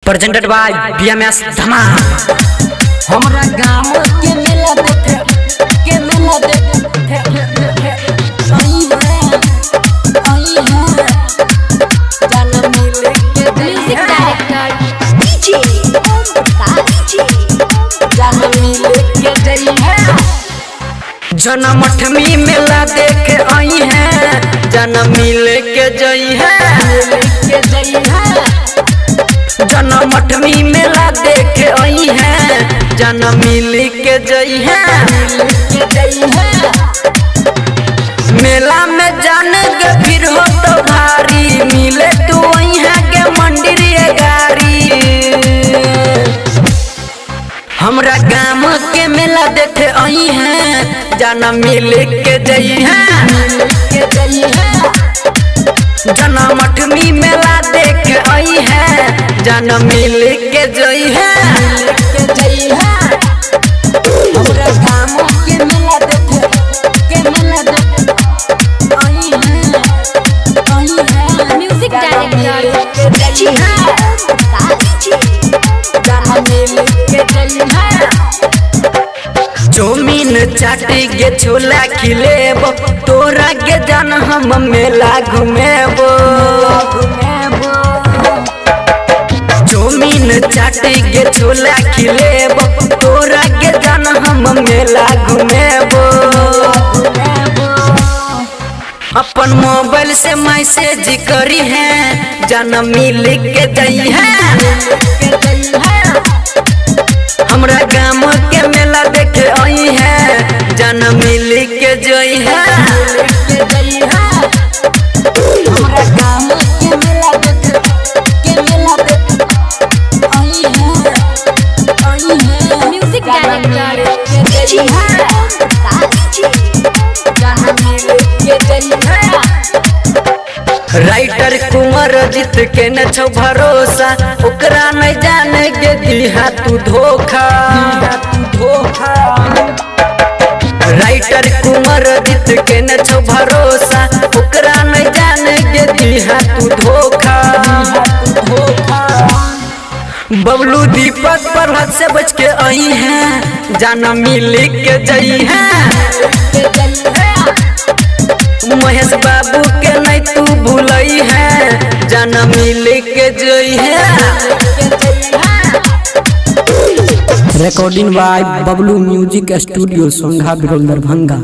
Presented by BMS धमा। हमरा गांव के मेला देखे जान मिले के म्यूजिक डायरेक्टर डीजे जान मिले के जई है जन्म अठमी मेला देखे आई है, जन्म मिले के जई है, के जई है जन्म अठमी मेला देखे आई है, जन्म मिले के जई है, के जई है मेला में जान के फिर हो तो भारी मिले तू आई है के मंदिर ये गाड़ी। हमरा गांव के मेला देखे आई है, जन्म मिले के जई है, के जई है जन्म अठमी मेला देखे आई है, जन्म मिले के जई है। के जई है हमरा गांव के मेला देखे आई है म्यूजिक डायरेक्टर डीजे जान मिले के जई है चौमीन चाटी गे छोला खिलेब, तोरा के जान हम मेला घुमेबो। चौमीन चाटी गे छोला खिलेब, तोरा के जान हम मेला घुमेबो। अपन मोबाइल से मैसेज करी है, जन्म मिल के जई है, हमरा गांव के मेला देखे आई है, जन्म मिल के जई है। हमरा गांव के मेला देखे आई है म्यूजिक डायरेक्टर डीजे जान मिले के जई है राइटर कुंवर जीत के न छौ भरोसा, ओकरा नहीं जाने गे दिहा तू धोखा। राइटर कुंवर जीत के न छौ भरोसा, ओकरा नहीं जाने गे दिहा तू धोखा। बबलू दीपक पर हाथ से बच के आई है, जाना मिल के जई है। महेश बाबू के नहीं तू भूलई है, जाना मिल के जई है। Recording by Bablu music studio Songha Birol Darbhanga.